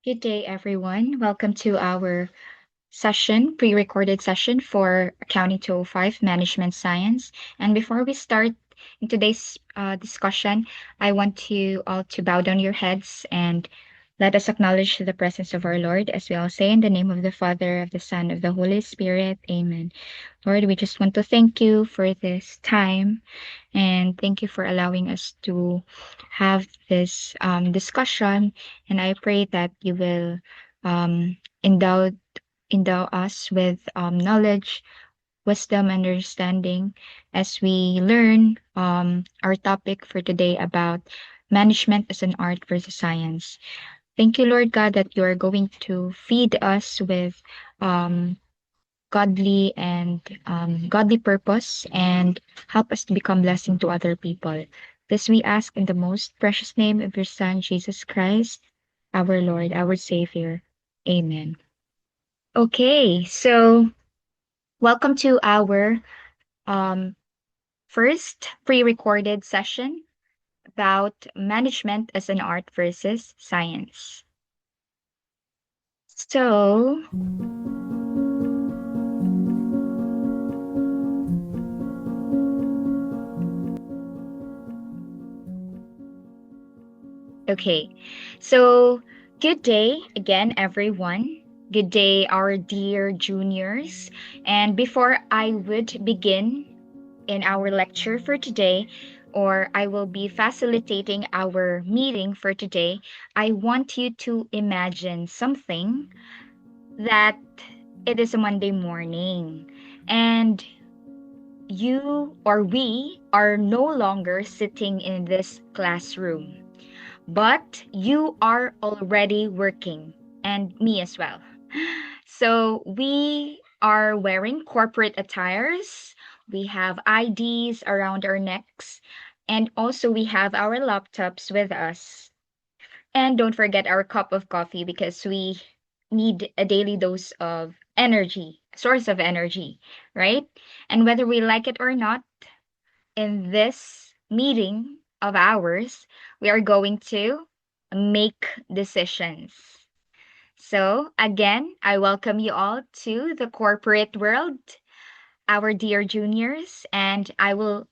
Good day, everyone. Welcome to our pre-recorded session for Accounting 205 Management Science. And before we start in today's discussion, I want you all to bow down your heads and let us acknowledge the presence of our Lord as we all say in the name of the Father, of the Son, of the Holy Spirit. Amen. Lord, we just want to thank you for this time and thank you for allowing us to have this discussion. And I pray that you will endow us with knowledge, wisdom, and understanding as we learn our topic for today about management as an art versus science. Thank you, Lord God, that you are going to feed us with um, godly purpose and help us to become blessing to other people. This we ask in the most precious name of your Son, Jesus Christ, our Lord, our Savior. Amen. Okay, so welcome to our um, first pre-recorded session about management as an art versus science. So, okay. So, good day again, everyone. Good day, our dear juniors. And before I would begin in our lecture for today, or I will be facilitating our meeting for today, I want you to imagine something that it is a Monday morning and you or we are no longer sitting in this classroom, but you are already working, and me as well. So we are wearing corporate attires, we have IDs around our necks, and also we have our laptops with us. And don't forget our cup of coffee because we need a daily dose of energy, source of energy, right? And whether we like it or not, in this meeting of ours, we are going to make decisions. So, again, I welcome you all to the corporate world, our dear juniors, and I will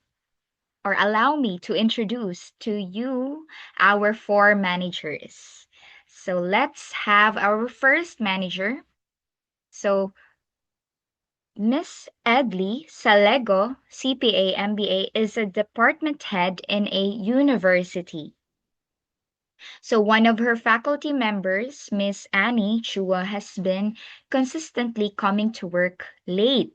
or allow me to introduce to you our four managers. So, let's have our first manager. So, Miss Edley Salego, CPA MBA, is a department head in a university. So one of her faculty members, Miss Annie Chua, has been consistently coming to work late.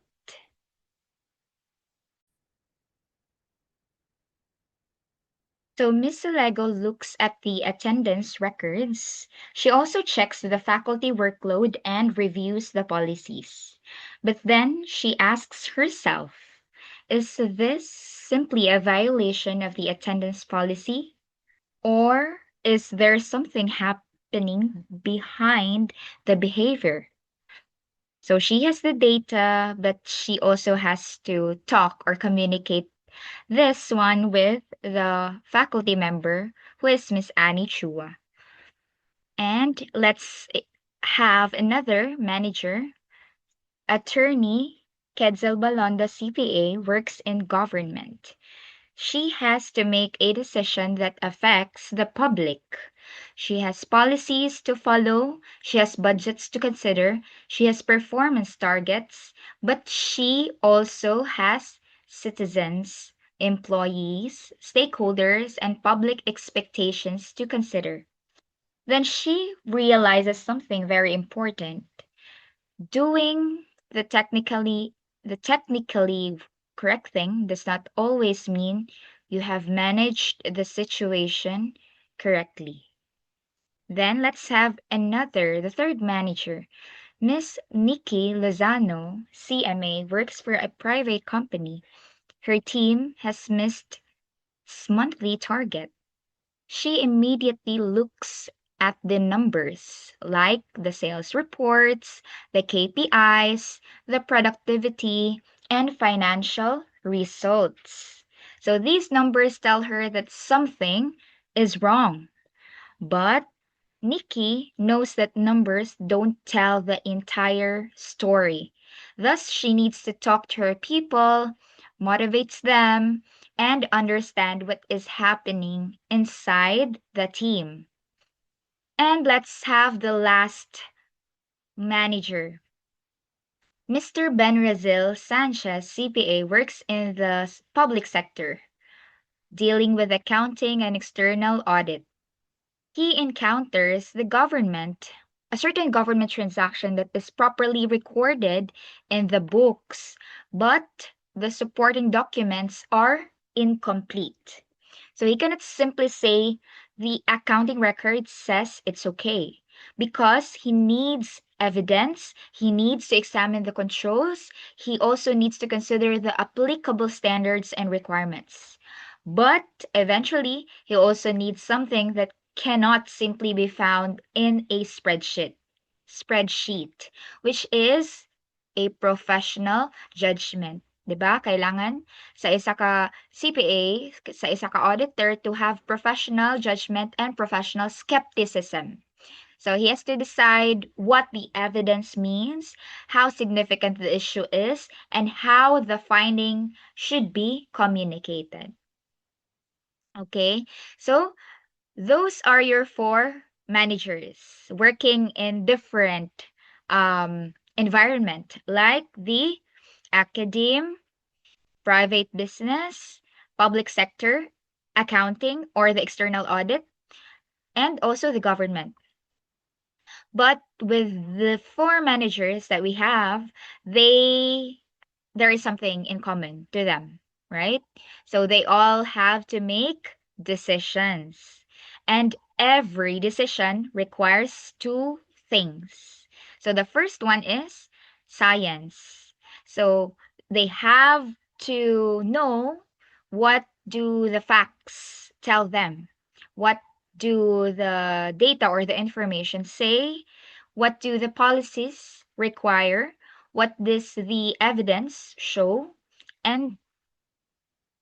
So Miss Salego looks at the attendance records. She also checks the faculty workload and reviews the policies. But then she asks herself, is this simply a violation of the attendance policy? Or is there something happening behind the behavior? So she has the data, but she also has to talk or communicate this one with the faculty member who is Miss Annie Chua. And let's have another manager, attorney Quetzal Balonda CPA works in government. She has to make a decision that affects the public. She has policies to follow, she has budgets to consider, she has performance targets, but she also has citizens, employees, stakeholders, and public expectations to consider. Then she realizes something very important. Doing the technically the technically correct thing does not always mean you have managed the situation correctly. Then let's have the third manager. Miss Nikki Lozano, CMA, works for a private company. Her team has missed its monthly target. She immediately looks at the numbers, like the sales reports, the KPIs, the productivity, and financial results. So these numbers tell her that something is wrong. But Nikki knows that numbers don't tell the entire story. Thus, she needs to talk to her people, motivates them, and understand what is happening inside the team. And let's have the last manager. Mr. Benrazil Sanchez, CPA, works in the public sector, dealing with accounting and external audit. He encounters the government, a certain government transaction that is properly recorded in the books, but the supporting documents are incomplete. So he cannot simply say the accounting record says it's okay because he needs evidence, he needs to examine the controls, he also needs to consider the applicable standards and requirements. But eventually, he also needs something that cannot simply be found in a spreadsheet, which is a professional judgment. 'Di ba? Kailangan sa isa ka CPA, sa isa ka auditor to have professional judgment and professional skepticism. So he has to decide what the evidence means, how significant the issue is, and how the finding should be communicated. Okay? So those are your four managers working in different environment like the academe, private business, public sector, accounting or the external audit, and also the government. But with the four managers that we have, there is something in common to them, right? So they all have to make decisions. And every decision requires two things. So the first one is science. So they have to know what do the facts tell them? What do the data or the information say? What do the policies require? What does the evidence show? And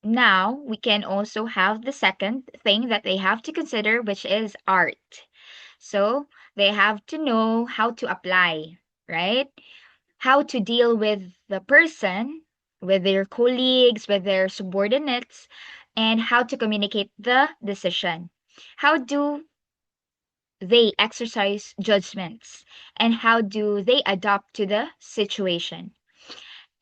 now we can also have the second thing that they have to consider, which is art. So they have to know how to apply, right? How to deal with the person, with their colleagues, with their subordinates, and how to communicate the decision. How do they exercise judgments and how do they adapt to the situation?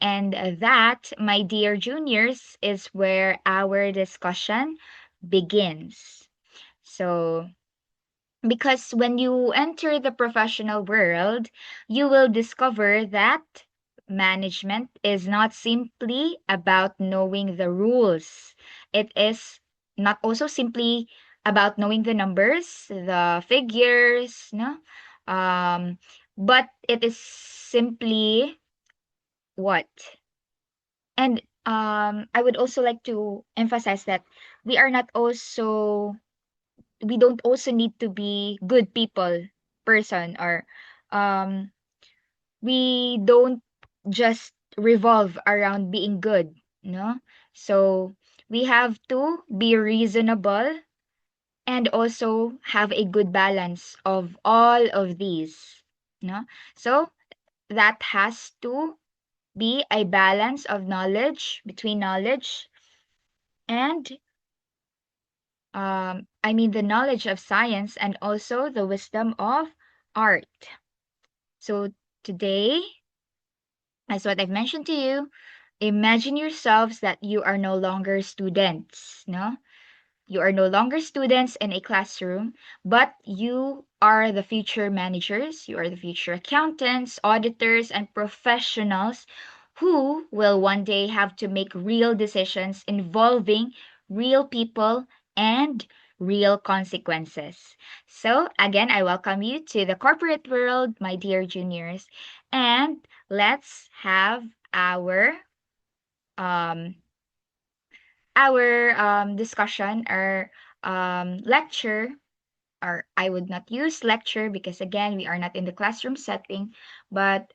And that, my dear juniors, is where our discussion begins. So, because when you enter the professional world, you will discover that management is not simply about knowing the rules. It is not also simply about knowing the numbers, the figures, no? Um, but it is simply what? And I would also like to emphasize that we are not also we don't also need to be good people person or um we don't just revolve around being good, no? So we have to be reasonable and also have a good balance of all of these, no? So that has to be a balance of knowledge between knowledge and I mean the knowledge of science and also the wisdom of art. So today, as what I've mentioned to you, imagine yourselves that you are no longer students, no? You are no longer students in a classroom, but you are the future managers, you are the future accountants, auditors, and professionals who will one day have to make real decisions involving real people and real consequences. So, again, I welcome you to the corporate world, my dear juniors, and let's have um discussion or lecture, or I would not use lecture because again we are not in the classroom setting, but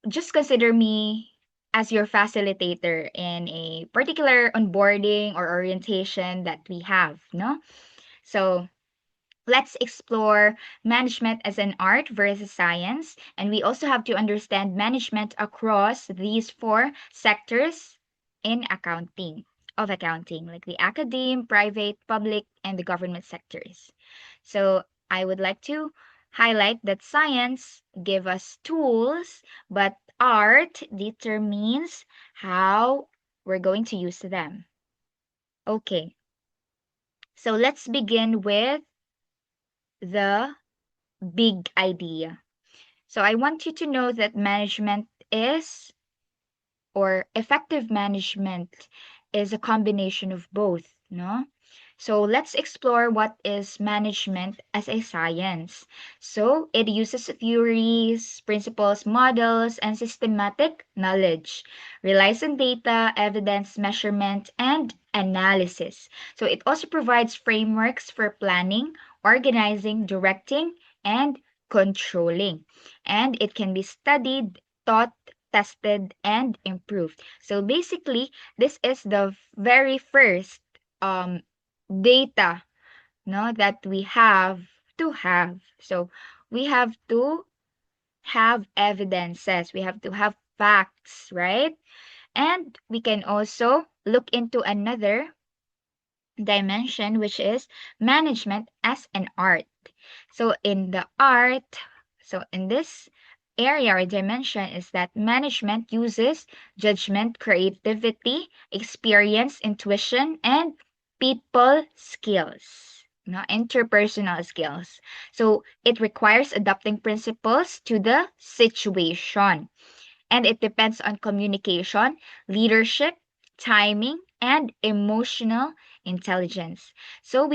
just consider me as your facilitator in a particular onboarding or orientation that we have, no? So let's explore management as an art versus science. And we also have to understand management across these four sectors in accounting, like the academe, private, public, and the government sectors. So I would like to highlight that science give us tools, but art determines how we're going to use them. Okay, so let's begin with the big idea. So I want you to know that management is, or effective management is a combination of both, no? So let's explore what is management as a science. So it uses theories, principles, models, and systematic knowledge, relies on data, evidence, measurement, and analysis. So it also provides frameworks for planning, organizing, directing, and controlling. And it can be studied, taught, tested, and improved. So basically, this is the very first um, data, no, that we have to have. So we have to have evidences, we have to have facts, right? And we can also look into another dimension, which is management as an art. So in the art, so in this area or dimension is that management uses judgment, creativity, experience, intuition, and people skills, interpersonal skills. So it requires adapting principles to the situation, and it depends on communication, leadership, timing, and emotional intelligence. So um,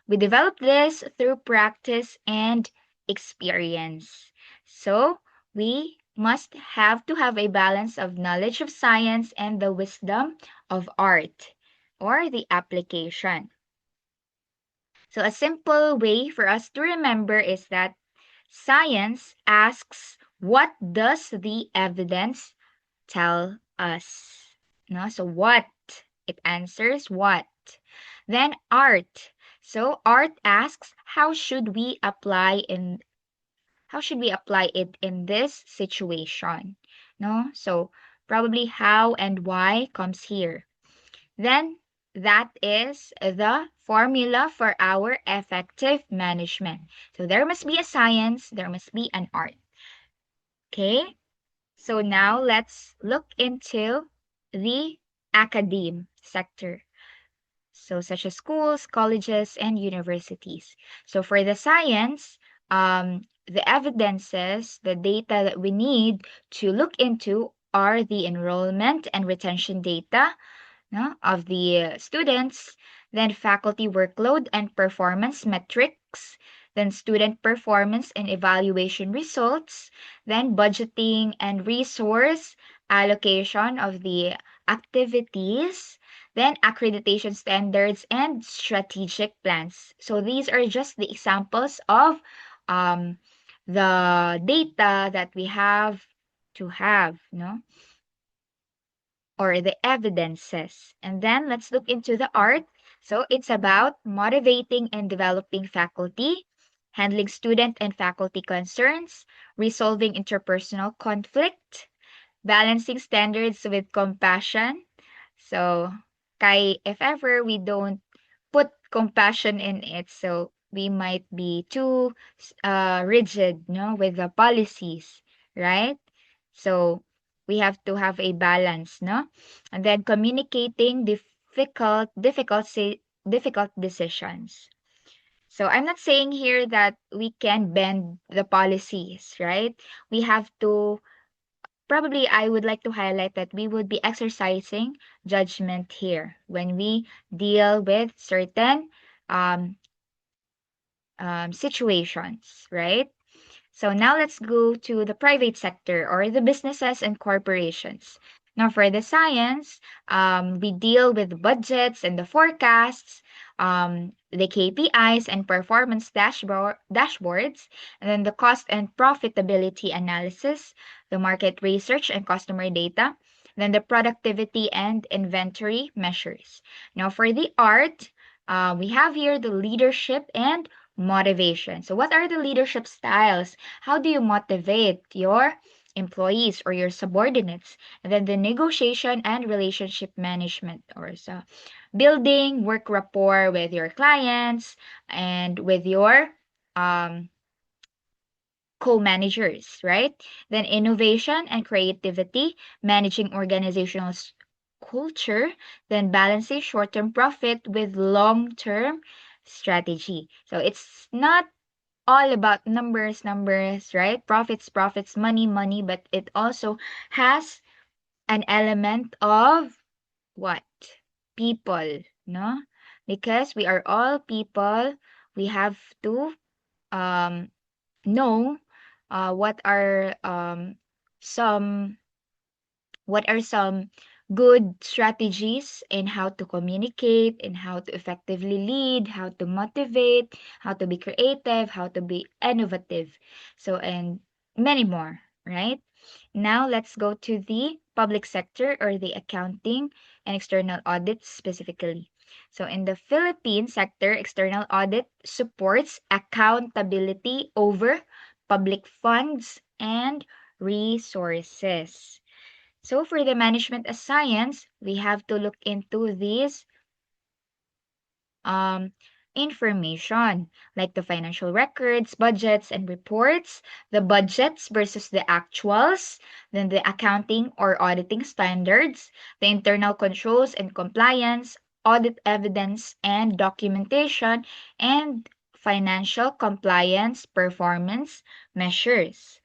we develop this through practice and experience. So we must have to have a balance of knowledge of science and the wisdom of art, or the application. So a simple way for us to remember is that science asks, what does the evidence tell us? No? So what? It answers what? Then art. So art asks, how should we apply it in this situation? No? So probably how and why comes here. Then that is the formula for our effective management. So there must be a science, there must be an art. Okay? So now let's look into the academe sector. So such as schools, colleges, and universities. So for the science, the evidences, the data that we need to look into are the enrollment and retention data, no, of the students, then faculty workload and performance metrics, then student performance and evaluation results, then budgeting and resource allocation of the activities, then accreditation standards and strategic plans. So these are just the examples of um, the data that we have to have, no? Or the evidences. And then let's look into the art. So it's about motivating and developing faculty, handling student and faculty concerns, resolving interpersonal conflict, balancing standards with compassion. So, if ever we don't put compassion in it, so we might be too rigid, no, with the policies, right? So we have to have a balance, no? And then communicating difficult decisions. So I'm not saying here that we can bend the policies, right? We have to, probably I would like to highlight that we would be exercising judgment here when we deal with certain um, situations, right? So now let's go to the private sector, or the businesses and corporations. Now for the science, we deal with budgets and the forecasts, the KPIs and performance dashboards, and then the cost and profitability analysis, the market research and customer data, then the productivity and inventory measures. Now for the art, We have here the leadership and motivation. So, what are the leadership styles? How do you motivate your employees or your subordinates? And then the negotiation and relationship management, or so building work rapport with your clients and with your um, co-managers, right? Then innovation and creativity, managing organizational culture, then balancing short-term profit with long-term strategy. So it's not all about numbers, right? Profits, money, money, but it also has an element of what? People, no? Because we are all people, we have to um know what are some some good strategies in how to communicate and how to effectively lead, how to motivate, how to be creative, how to be innovative. So, and many more, right? Now, let's go to the public sector or the accounting and external audit specifically. So, in the Philippine sector, external audit supports accountability over public funds and resources. So for the management as science, we have to look into these um, information like the financial records, budgets, and reports, the budgets versus the actuals, then the accounting or auditing standards, the internal controls and compliance, audit evidence and documentation, and financial compliance performance measures.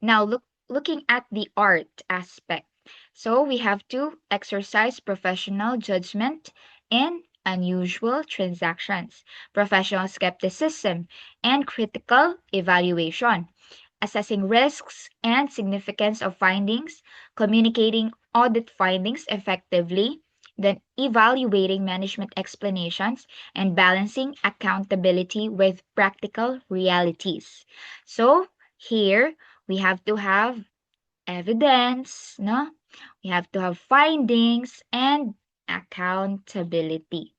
Now, looking at the art aspect. So, we have to exercise professional judgment in unusual transactions, professional skepticism, and critical evaluation, assessing risks and significance of findings, communicating audit findings effectively, then evaluating management explanations, and balancing accountability with practical realities. So, here we have to have evidence, no? We have to have findings and accountability.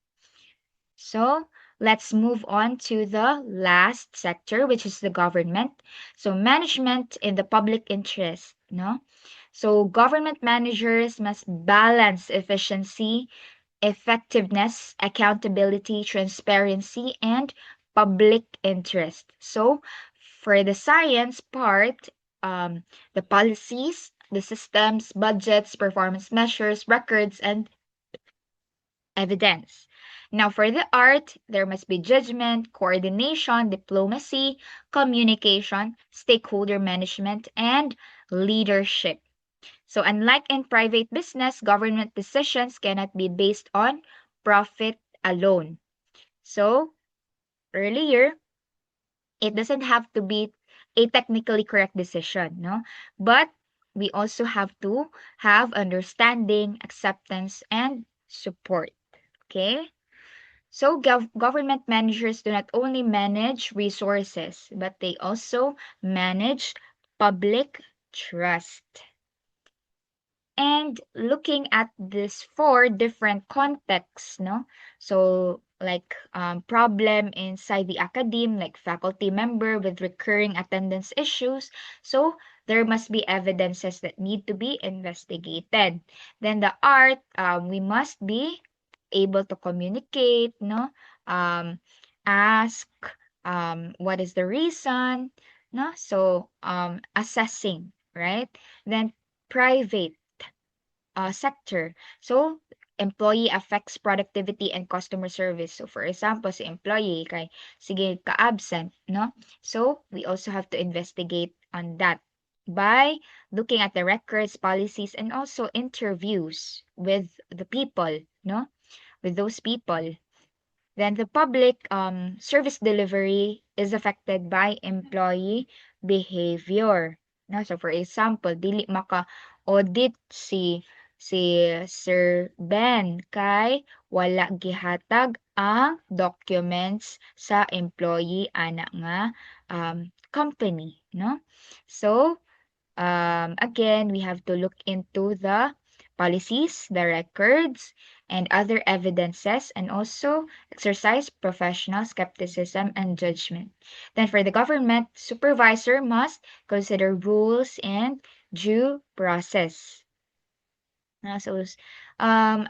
So let's move on to the last sector, which is the government. So management in the public interest, no? So government managers must balance efficiency, effectiveness, accountability, transparency, and public interest. So for the science part, the policies, the systems, budgets, performance measures, records, and evidence. Now, for the art, there must be judgment, coordination, diplomacy, communication, stakeholder management, and leadership. So, unlike in private business, government decisions cannot be based on profit alone. So, earlier, it doesn't have to be a technically correct decision, no? But we also have to have understanding, acceptance, and support. Okay? So, government managers do not only manage resources, but they also manage public trust. And looking at these four different contexts, no? So, like problem inside the academe, like faculty member with recurring attendance issues. So, there must be evidences that need to be investigated. Then the art, we must be able to communicate, no? Um, ask what is the reason, no? So, assessing, right? Then private sector. So, employee affects productivity and customer service. So, for example, si employee kay sige ka-absent, no? So, we also have to investigate on that by looking at the records, policies, and also interviews with the people, no? With those people. Then the public service delivery is affected by employee behavior. No? So for example, dili maka-audit si Sir Ben kay wala gihatag ang documents sa employee ana nga company, no? So again, we have to look into the policies, the records, and other evidences, and also exercise professional skepticism and judgment. Then for the government, supervisor must consider rules and due process. So, um,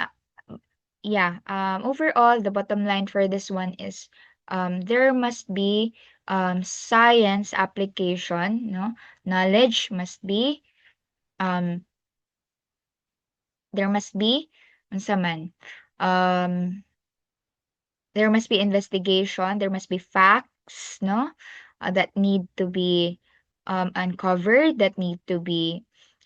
yeah, overall, the bottom line for this one is there must be science application, no? Knowledge must be, um, there must be, unsa man, um, there must be investigation, there must be facts, no? That need to be uncovered, that need to be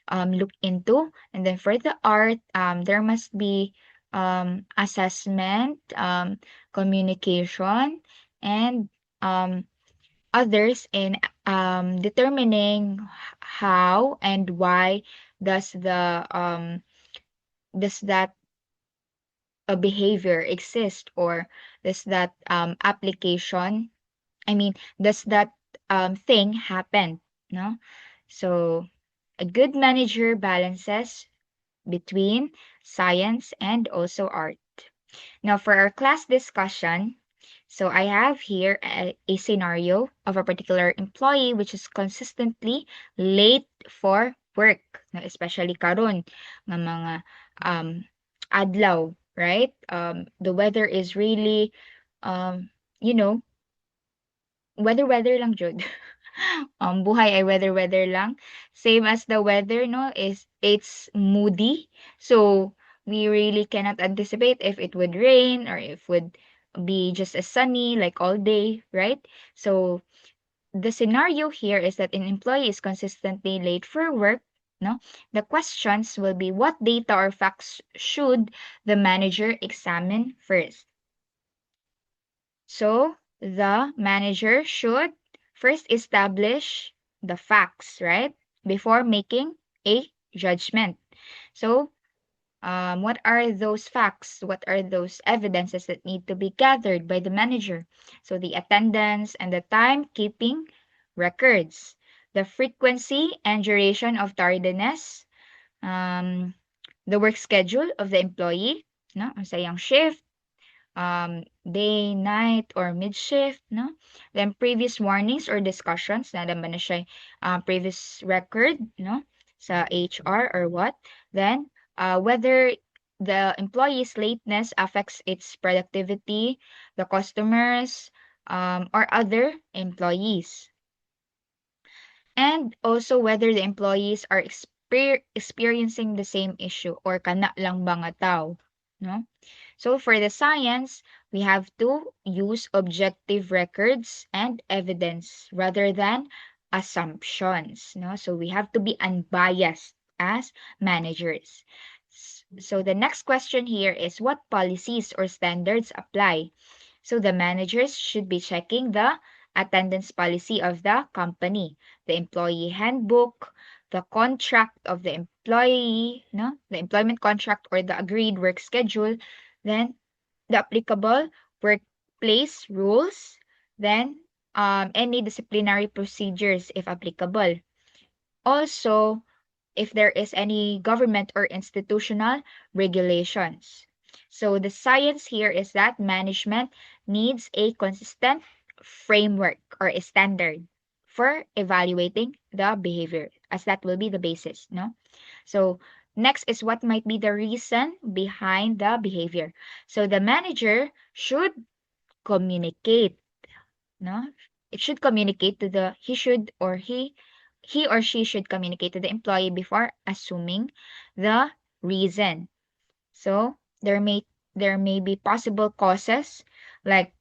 looked into. And then for the art, there must be assessment, communication, and um, others in determining how and why does the does that a behavior exist, or does that application, I mean, does that thing happen, no? So a good manager balances between science and also art. Now, for our class discussion, so I have here a scenario of a particular employee which is consistently late for work, no, especially karon ng mga um, adlaw, right? The weather is really, um, you know, weather lang jud. Buhay ay weather lang. Same as the weather, no, is it's moody. So we really cannot anticipate if it would rain or if would be just a sunny like all day, right? So the scenario here is that an employee is consistently late for work. No, the questions will be what data or facts should the manager examine first. So the manager should first establish the facts, right? Before making a judgment. So, what are those facts? What are those evidences that need to be gathered by the manager? So, the attendance and the timekeeping records, the frequency and duration of tardiness, um, the work schedule of the employee, no? Ang sayang shift, day, night, or mid-shift, no? Then previous warnings or discussions, nalaman na siya previous record, no? Sa HR or what. Then, whether the employee's lateness affects its productivity, the customers, or other employees. And also whether the employees are experiencing the same issue or kana lang mga tao, no? So for the science, we have to use objective records and evidence rather than assumptions, no? So we have to be unbiased as managers. So the next question here is what policies or standards apply? So the managers should be checking the attendance policy of the company, the employee handbook, the contract of the employee, no? The employment contract or the agreed work schedule, then the applicable workplace rules, then any disciplinary procedures if applicable. Also, if there is any government or institutional regulations. So the science here is that management needs a consistent framework or a standard for evaluating the behavior, as that will be the basis, no? So next is what might be the reason behind the behavior. So the manager should communicate, no? It should communicate to the he or she should communicate to the employee before assuming the reason. So there may be possible causes like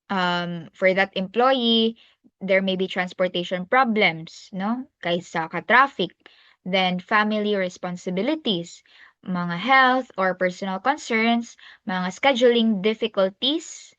for that employee there may be transportation problems, no? Kaysa ka traffic, then family responsibilities, mga health or personal concerns, mga scheduling difficulties,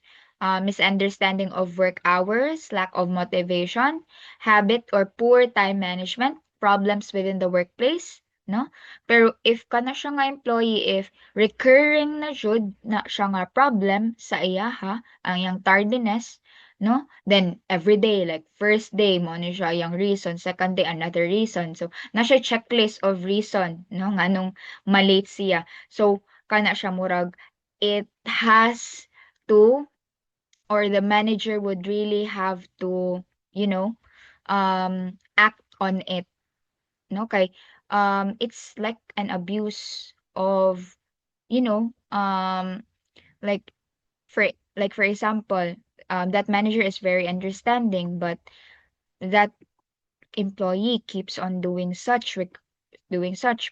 misunderstanding of work hours, lack of motivation, habit or poor time management, problems within the workplace, no? Pero if kana siya nga employee, if recurring na jud na siya nga problem sa iya ha, ang yang tardiness, no? Then every day, like first day mo ni siya yung reason, second day another reason. So na siya checklist of reason, no, nganong malate siya. So kana siya murag it has to, or the manager would really have to, you know, act on it, no? Kay it's like an abuse of, you know, like for for example, that manager is very understanding, but that employee keeps on doing such doing such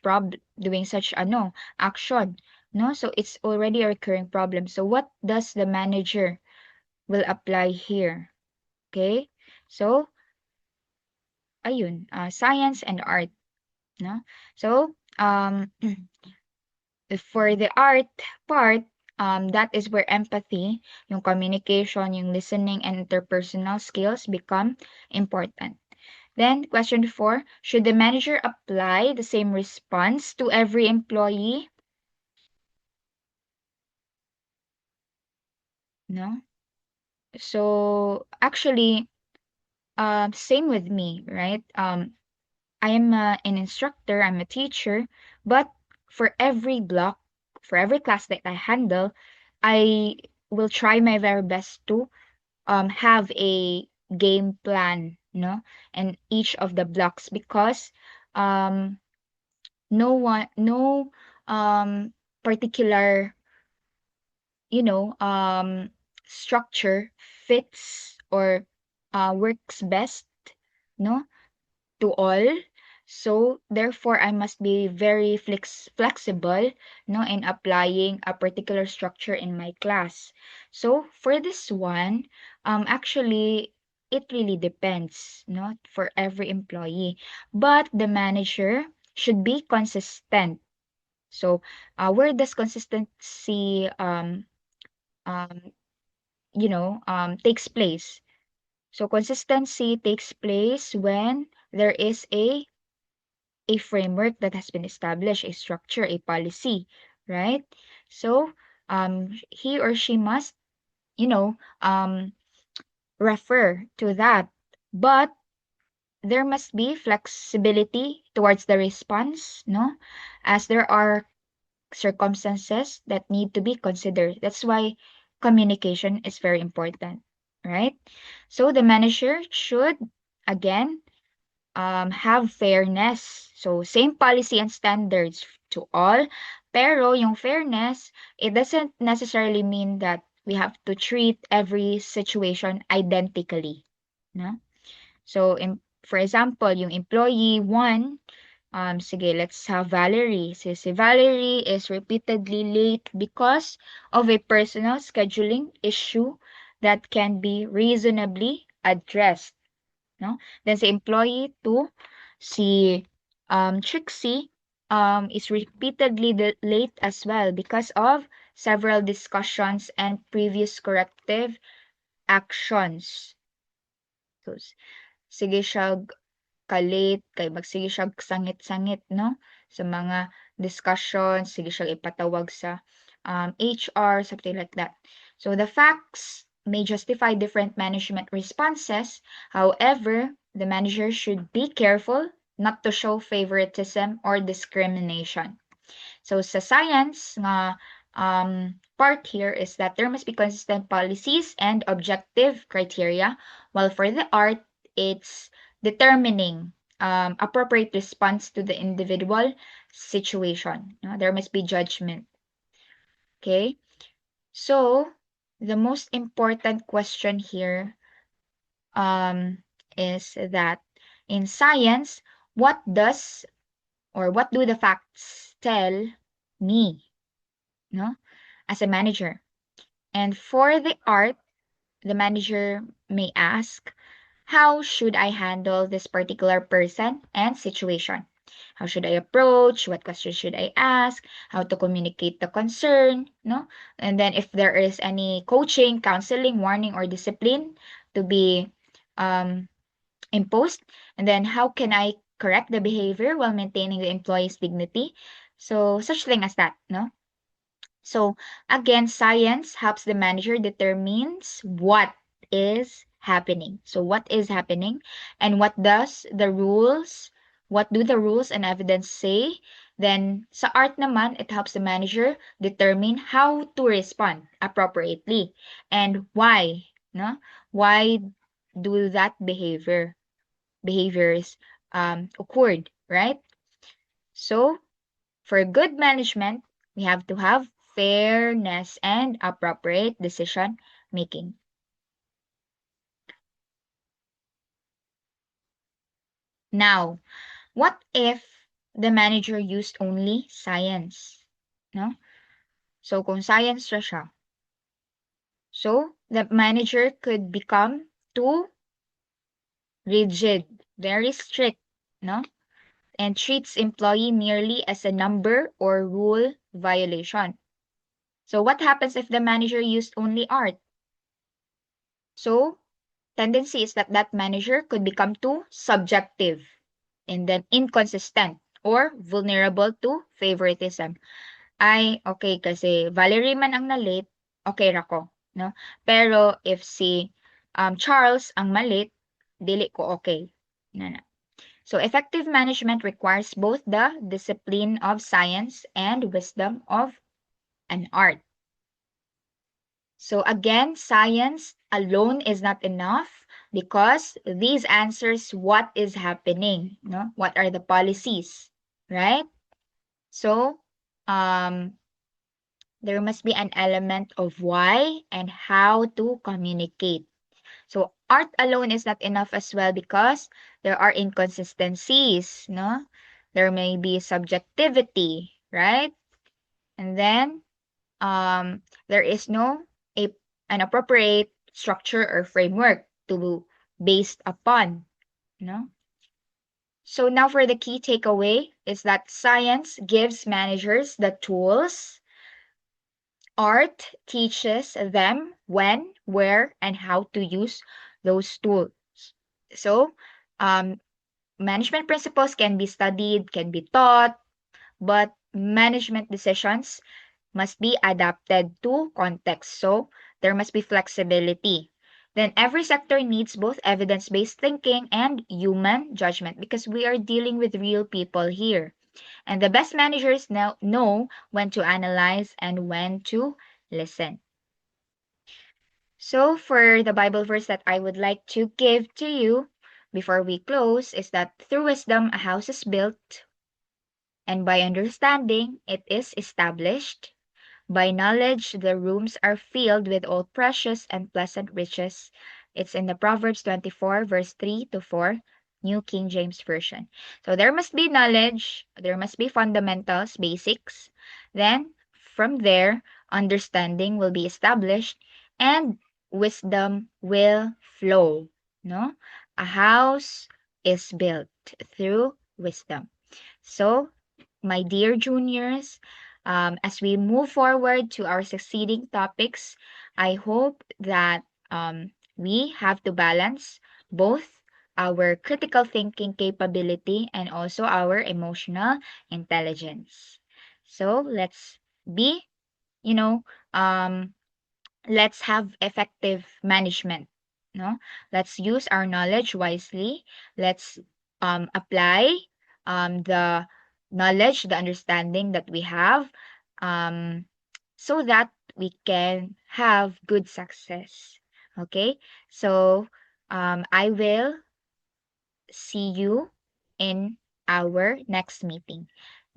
ano action, no? So it's already a recurring problem. So what does the manager will apply here? Okay, so ayun, science and art, no? So for the art part, that is where empathy, yung communication, yung listening, and interpersonal skills become important. Then, question 4, should the manager apply the same response to every employee? No? So, actually, same with me, right? I am an instructor, I'm a teacher, but for every block, for every class that I handle, I will try my very best to have a game plan, no, and each of the blocks, because um no particular, you know, structure fits or works best, no, to all. So therefore, I must be very flexible, no, in applying a particular structure in my class. So for this one, actually, it really depends, no, for every employee. But the manager should be consistent. So where does consistency um takes place? So consistency takes place when there is a framework that has been established, a structure, a policy, right? So he or she must, you know, refer to that. But there must be flexibility towards the response, no? As there are circumstances that need to be considered. That's why communication is very important, right? So the manager should, again, have fairness. So, same policy and standards to all. Pero yung fairness, it doesn't necessarily mean that we have to treat every situation identically. No? So, for example, yung employee 1, sige, let's have Valerie. So, si Valerie is repeatedly late because of a personal scheduling issue that can be reasonably addressed, no? Then si employee 2, si Trixie is repeatedly late as well because of several discussions and previous corrective actions. So, sige siya ka-late, kay magsige siya sangit-sangit, no? Sa mga discussions, sige siya ipatawag sa HR, something like that. So the facts may justify different management responses. However, the manager should be careful not to show favoritism or discrimination. So sa science nga part here is that there must be consistent policies and objective criteria, while for the art, it's determining appropriate response to the individual situation. No? There must be judgment. Okay? So, the most important question here um, is that in science, what does or what do the facts tell me, no, as a manager? And for the art, the manager may ask, how should I handle this particular person and situation? How should I approach? What questions should I ask? How to communicate the concern, no? And then if there is any coaching, counseling, warning, or discipline to be um, imposed, and then how can I correct the behavior while maintaining the employee's dignity? So such thing as that, no? So again, science helps the manager determines what is happening. So what is happening and what do the rules and evidence say? Then sa art naman, it helps the manager determine how to respond appropriately and why, no? Why do that behaviors occurred, right? So for good management, we have to have fairness and appropriate decision making. Now, what if the manager used only science? No? So, kung science na siya. So, the manager could become too rigid, very strict, no? And treats employee merely as a number or rule violation. So, what happens if the manager used only art? So, tendency is that that manager could become too subjective and then inconsistent or vulnerable to favoritism. Ay, okay, kasi Valerie man ang na-late, okay ra ko, no? Pero if si Charles ang malate, dili ko okay. Na. So effective management requires both the discipline of science and wisdom of an art. So again, science alone is not enough because these answers what is happening, no? What are the policies, right? So, there must be an element of why and how to communicate. So art alone is not enough as well because there are inconsistencies, no? There may be subjectivity, right? And then there is no a, an appropriate structure or framework to based upon, no? So now for the key takeaway is that science gives managers the tools. Art teaches them when, where, and how to use those tools. So, management principles can be studied, can be taught, but management decisions must be adapted to context. So, there must be flexibility. Then every sector needs both evidence-based thinking and human judgment because we are dealing with real people here. And the best managers now know when to analyze and when to listen. So, for the Bible verse that I would like to give to you before we close is that through wisdom a house is built, and by understanding it is established. By knowledge, the rooms are filled with all precious and pleasant riches. It's in the Proverbs 24, verse 3 to 4, New King James Version. So there must be knowledge, there must be fundamentals, basics. Then, from there, understanding will be established and wisdom will flow. No? A house is built through wisdom. So, my dear juniors, as we move forward to our succeeding topics, I hope that we have to balance both our critical thinking capability and also our emotional intelligence. So let's be, you know, um, let's have effective management. No, let's use our knowledge wisely. Let's apply the knowledge, the understanding that we have, um, so that we can have good success. Okay, so I will see you in our next meeting.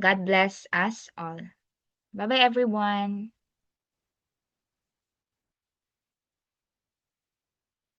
God bless us all. Bye bye, everyone.